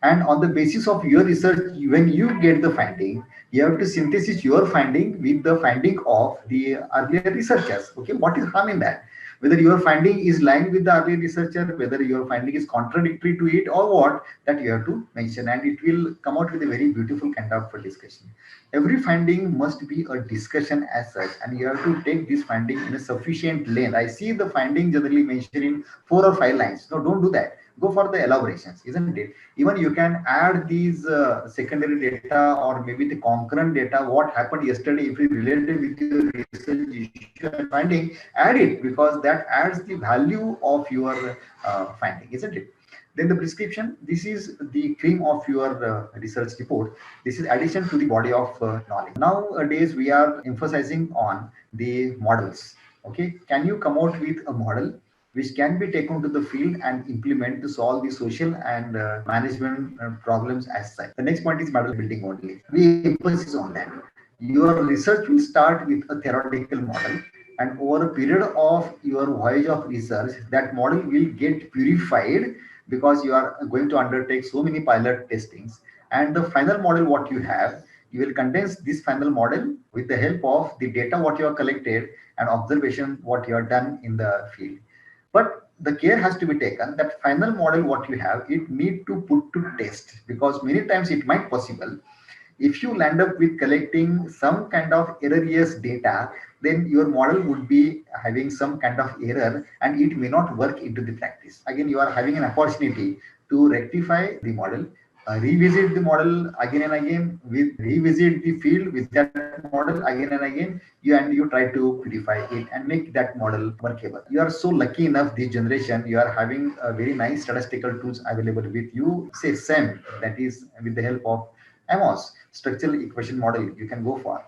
and on the basis of your research, when you get the finding, you have to synthesis your finding with the finding of the earlier researchers. Okay, what is harm in that? Whether your finding is lying with the earlier researcher, whether your finding is contradictory to it or what, that you have to mention, and it will come out with a very beautiful kind of discussion. Every finding must be a discussion as such, and you have to take this finding in a sufficient length. I see the finding generally mentioned in 4 or 5 lines. No, don't do that. Go for the elaborations, isn't it? Even you can add these secondary data or maybe the concurrent data, what happened yesterday, if it related with your research issue and finding, add it, because that adds the value of your finding, isn't it? Then the prescription, this is the cream of your research report. This is addition to the body of knowledge. Nowadays we are emphasizing on the models. Okay, can you come out with a model which can be taken to the field and implement to solve the social and management problems as such. The next point is model building only. We emphasis on that. Your research will start with a theoretical model, and over a period of your voyage of research, that model will get purified because you are going to undertake so many pilot testings. And the final model, what you have, you will condense this final model with the help of the data what you have collected and observation what you have done in the field. But the care has to be taken that final model what you have, it need to put to test, because many times it might possible if you land up with collecting some kind of erroneous data, then your model would be having some kind of error and it may not work into the practice. Again, you are having an opportunity to rectify the model, revisit the model again and again, with revisit the field with that model again and again, you try to purify it and make that model workable. You are so lucky enough this generation, you are having a very nice statistical tools available with you, say SEM, that is with the help of AMOS, structural equation model, you can go for.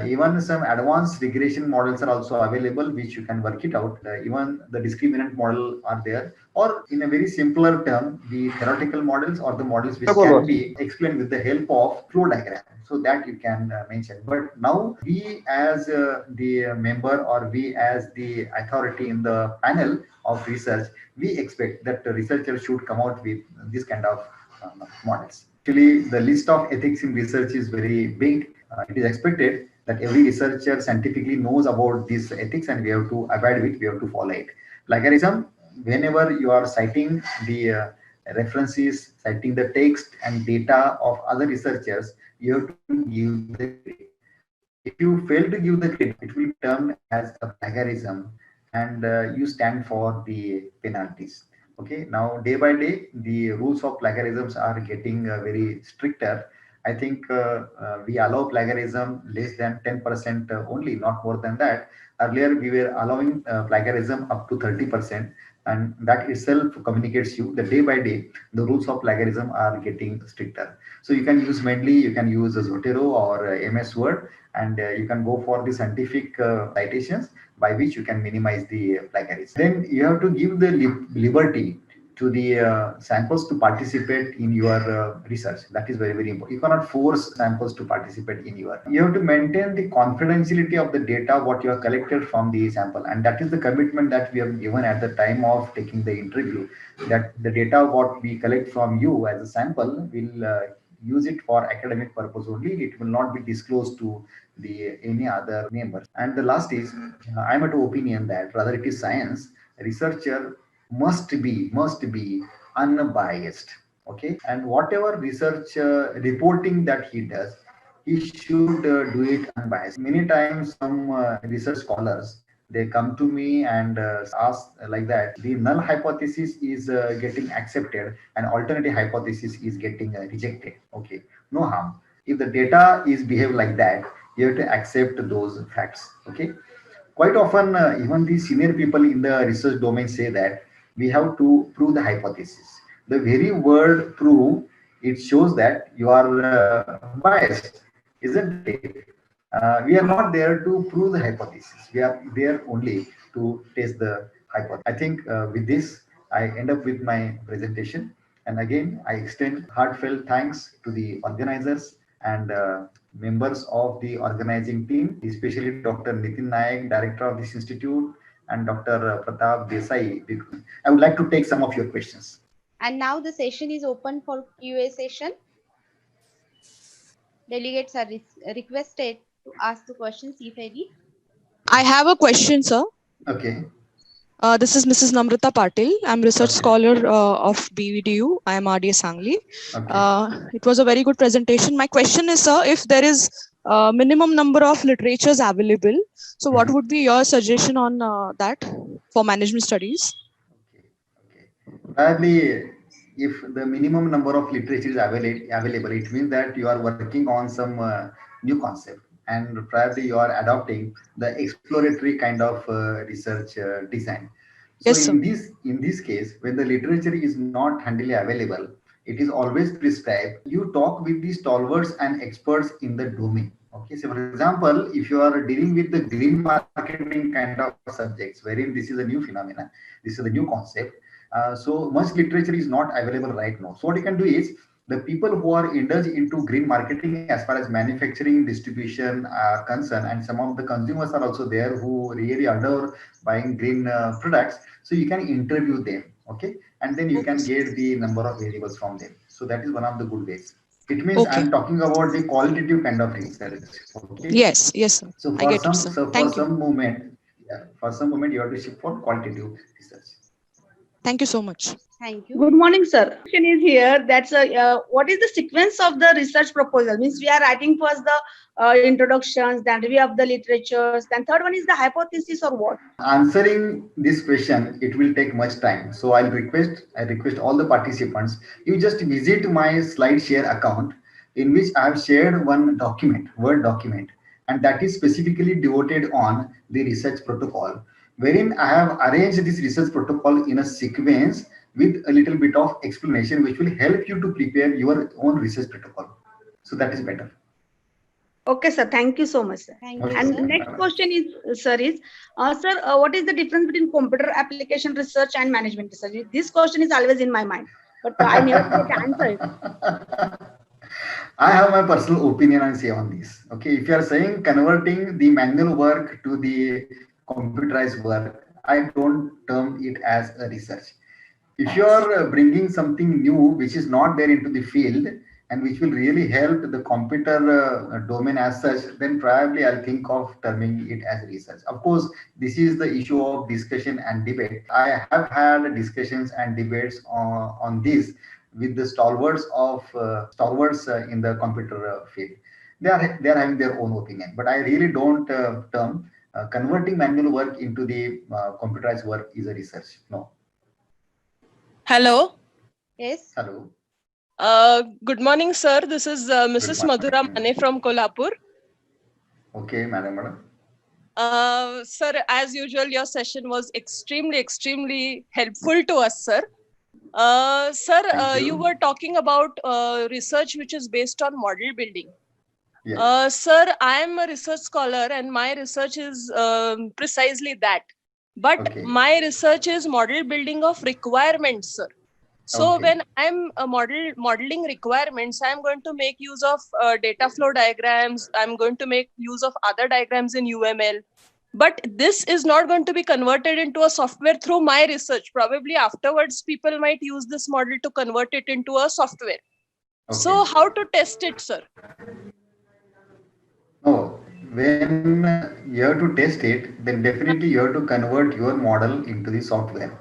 Even some advanced regression models are also available, which you can work it out. Even the discriminant model are there, or in a very simpler term, the theoretical models or the models which can be explained with the help of flow diagram. So that you can mention. But now we as the member, or we as the authority in the panel of research, we expect that the researcher should come out with this kind of models. Actually, the list of ethics in research is very big. It is expected that every researcher scientifically knows about this ethics and we have to abide with, we have to follow it. Plagiarism, whenever you are citing the references, citing the text and data of other researchers, you have to give the credit. If you fail to give the credit, it will be termed as a plagiarism and you stand for the penalties. Okay, now day by day, the rules of plagiarisms are getting very stricter. I think we allow plagiarism less than 10% only, not more than that. Earlier, we were allowing plagiarism up to 30%, and that itself communicates you that day by day, the rules of plagiarism are getting stricter. So you can use Mendeley, you can use Zotero or MS Word, and you can go for the scientific citations by which you can minimize the plagiarism. Then you have to give the liberty to the samples to participate in your research. That is very, very important. You cannot force samples to participate in your. You have to maintain the confidentiality of the data what you have collected from the sample, and that is the commitment that we have given at the time of taking the interview. That the data what we collect from you as a sample will use it for academic purpose only. It will not be disclosed to the any other members. And the last is, I'm at opinion that rather it is science, researcher must be unbiased. Okay, and whatever research reporting that he does, he should do it unbiased. Many times some research scholars, they come to me and ask like that the null hypothesis is getting accepted and alternative hypothesis is getting rejected. Okay, no harm. If the data is behave like that, you have to accept those facts. Okay, quite often even the senior people in the research domain say that we have to prove the hypothesis. The very word prove, it shows that you are biased, isn't it? We are not there to prove the hypothesis, we are there only to test the hypothesis. I think with this I end up with my presentation, and again I extend heartfelt thanks to the organizers and members of the organizing team, especially Dr. Nitin Nayak, Director of this institute, and Dr. Pratap Desai. I would like to take some of your questions. And now the session is open for QA session. Delegates are requested to ask the questions if any. I have a question, sir. Okay. This is Mrs. Namrata Patil. I'm research Okay. scholar of BVDU. I am RDS Sangli. Okay. It was a very good presentation. My question is, sir, if there is a minimum number of literatures available, so what would be your suggestion on that for management studies? Okay. Okay. Probably, if the minimum number of literature is available, it means that you are working on some new concept, and probably you are adopting the exploratory kind of research design. So Yes, sir. in this case, when the literature is not handily available, it is always prescribed. You talk with the stalwarts and experts in the domain. Okay, so for example, if you are dealing with the green marketing kind of subjects, wherein this is a new phenomena, this is a new concept, so much literature is not available right now. So what you can do is, the people who are indulged into green marketing as far as manufacturing, distribution are concerned, and some of the consumers are also there who really adore buying green products. So you can interview them, okay, and then you can get the number of variables from them. So that is one of the good ways. It means Okay. I'm talking about the qualitative kind of research, okay. Yes, yes, sir. So I for get it, some, sir. so for Thank you. some moment, yeah, for some moment you have to shift for qualitative research. Thank you so much. Thank you. Good morning, sir. Question is here. That's what is the sequence of the research proposal? Means we are writing first the introductions, then review of the literatures, then third one is the hypothesis or what? Answering this question, it will take much time. So I request all the participants, you just visit my SlideShare account in which I have shared one document, Word document, and that is specifically devoted on the research protocol, wherein I have arranged this research protocol in a sequence with a little bit of explanation, which will help you to prepare your own research protocol. So that is better. Okay, sir. Thank you so much, sir. Thank Okay. you, And sir. next question is, sir, what is the difference between computer application research and management research? This question is always in my mind, but I never get to answer it. I have my personal opinion and say on this. Okay, if you are saying converting the manual work to the computerized work, I don't term it as a research. If you are bringing something new which is not there into the field and which will really help the computer domain as such, then probably I'll think of terming it as research. Of course, this is the issue of discussion and debate. I have had discussions and debates on this with the stalwarts in the computer field. They are having their own opinion, but I really don't term converting manual work into the computerized work is a research. No. Hello. Yes. Hello. Good morning, sir. This is Mrs. Good Madhura morning. Mane from Kolhapur. Okay, madam. Sir, as usual, your session was extremely helpful to us, sir. Sir, Thank you you. were talking about research which is based on model building. Yes. Sir, I am a research scholar and my research is precisely that. But Okay. my research is model building of requirements, sir. So Okay. when I'm modeling requirements, I'm going to make use of data flow diagrams. I'm going to make use of other diagrams in UML. But this is not going to be converted into a software through my research. Probably afterwards, people might use this model to convert it into a software. Okay. So how to test it, sir? No, when you have to test it, then definitely you have to convert your model into the software.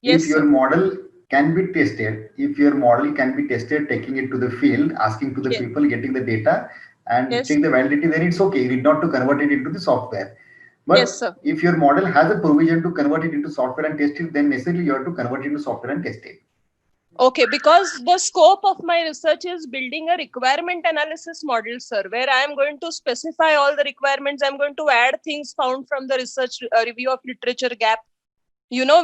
Yes, If your sir. model can be tested, taking it to the field, asking to the Yes. people, getting the data and Yes. check the validity, then it's okay. You need not to convert it into the software. But Yes, sir. if your model has a provision to convert it into software and test it, then necessarily you have to convert it into software and test it. Okay, because the scope of my research is building a requirement analysis model, sir, where I am going to specify all the requirements. I'm going to add things found from the research review of literature gap,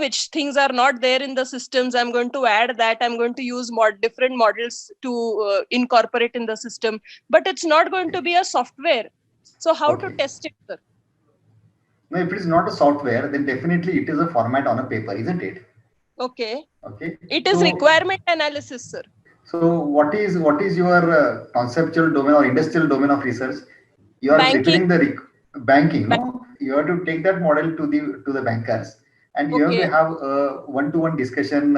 which things are not there in the systems. I'm going to add that. I'm going to use different models to incorporate in the system, but it's not going to be a software. So how to Okay. test it, sir? No, if it is not a software, then definitely it is a format on a paper, isn't it? Okay. Okay. It is So, requirement analysis, sir. so what is your conceptual domain or industrial domain of research? You are Banking. preparing the banking, no? You have to take that model to the bankers, and you have to Okay. have a one-to-one discussion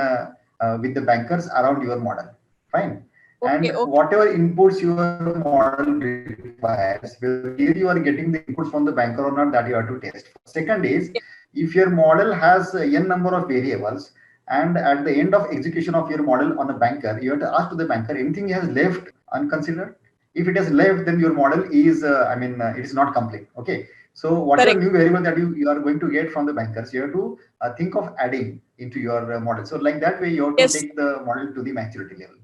with the bankers around your model. Fine. Okay. And whatever inputs your model requires, whether you are getting the inputs from the banker or not, that you have to test. Second is, if your model has n number of variables, and at the end of execution of your model on a banker, you have to ask to the banker anything has left unconsidered. If it has left, then your model is, it is not complete. Okay. So whatever Correct. new variable that you are going to get from the bankers, you have to think of adding into your model. So like that way, you have to Yes. take the model to the maturity level.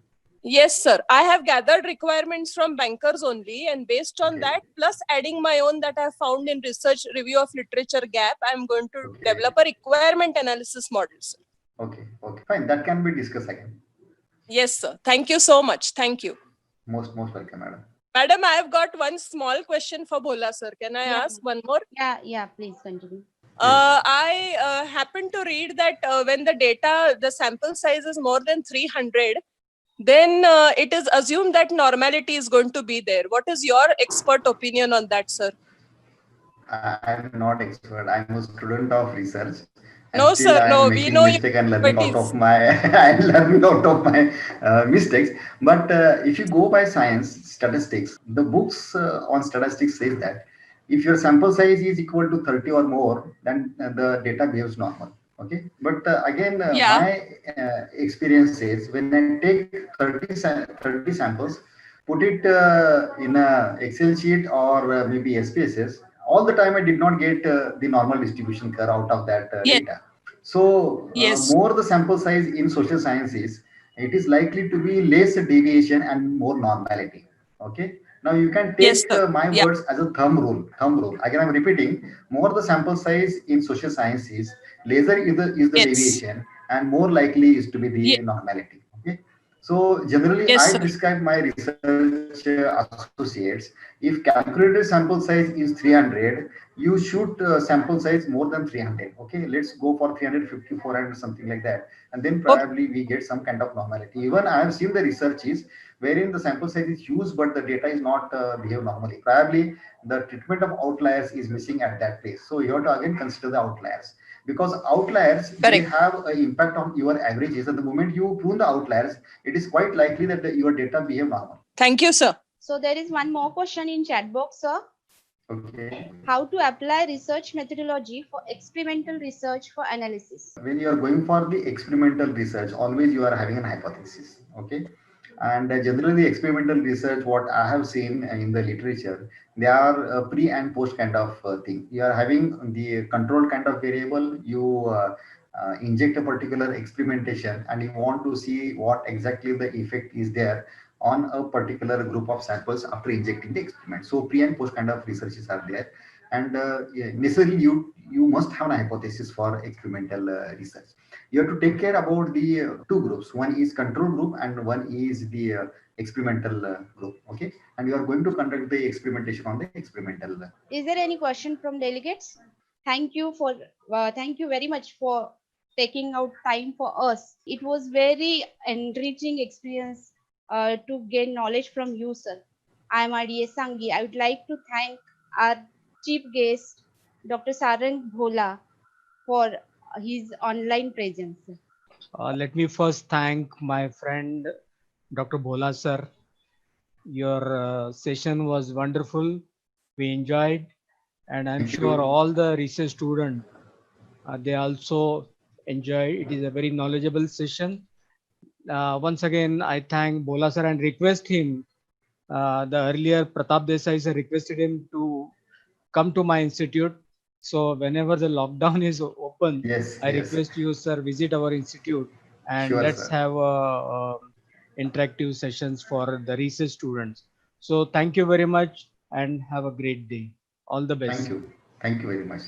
Yes, sir. I have gathered requirements from bankers only, and based on Okay. that, plus adding my own that I have found in research review of literature gap, I'm going to Okay. develop a requirement analysis model, sir. Okay. Okay. Fine. That can be discussed again. Yes, sir. Thank you so much. Thank you. Most welcome, madam. Madam, I have got one small question for Bhola, sir. Can I ask one more? Yeah, please continue. I happen to read that when the sample size is more than 300, then it is assumed that normality is going to be there. What is your expert opinion on that, sir? I'm not expert. I'm a student of research, and No, still sir. I am No, we making know your mistake and learning out expertise. of my I'm learning out of my mistakes. But if you go by science, statistics, the books on statistics says that if your sample size is equal to 30 or more, then the data behaves normal. Okay, but again, Yeah. my experience says when I take 30 samples, put it in a Excel sheet or maybe SPSS, all the time I did not get the normal distribution curve out of that Yes. data. So Yes. more the sample size in social sciences, it is likely to be less deviation and more normality. Okay. Now you can Yes, take sir. my Yeah. words as a thumb rule. Thumb rule. Again, I'm repeating. More the sample size in social sciences, lesser is the Yes. deviation, and more likely is to be Ye- the normality. Okay. So generally, Yes, I sir. prescribe my research associates. If calculated sample size is 300, you shoot sample size more than 300. Okay, let's go for 350, 400, something like that, and then Okay. probably we get some kind of normality. Even I have seen the researches wherein the sample size is huge, but the data is not behave normally. Probably the treatment of outliers is missing at that place. So you have to again consider the outliers, because outliers, they Correct. have an impact on your averages. At the moment you prune the outliers, it is quite likely that your data behave normal. Thank you, sir. So there is one more question in chat box, sir. Okay. How to apply research methodology for experimental research for analysis? When you are going for the experimental research, always you are having an hypothesis. Okay. And generally the experimental research, what I have seen in the literature, they are pre and post kind of thing. You are having the control kind of variable. You inject a particular experimentation and you want to see what exactly the effect is there on a particular group of samples after injecting the experiment. So pre and post kind of researches are there, and yeah, necessarily you must have an hypothesis for experimental research. You have to take care about the two groups. One is control group and one is the experimental group. Okay, and you are going to conduct the experimentation on the experimental. Is there any question from delegates? Thank you very much for taking out time for us. It was very enriching experience to gain knowledge from you, sir. I am RDA Sangi. I would like to thank our chief guest, Dr. Sarang Bhola, for his online presence. Let me first thank my friend Dr. Bhola sir. Your session was wonderful. We enjoyed, and I'm Thank sure you. all the research students they also enjoyed. It is a very knowledgeable session. Once again, I thank Bhola sir and request him. The earlier Pratap Desai sir requested him to come to my institute. So whenever the lockdown is open, Yes, I yes, request you, sir, visit our institute and sure, let's sir. have interactive sessions for the research students. So thank you very much and have a great day. All the best. Thank you very much.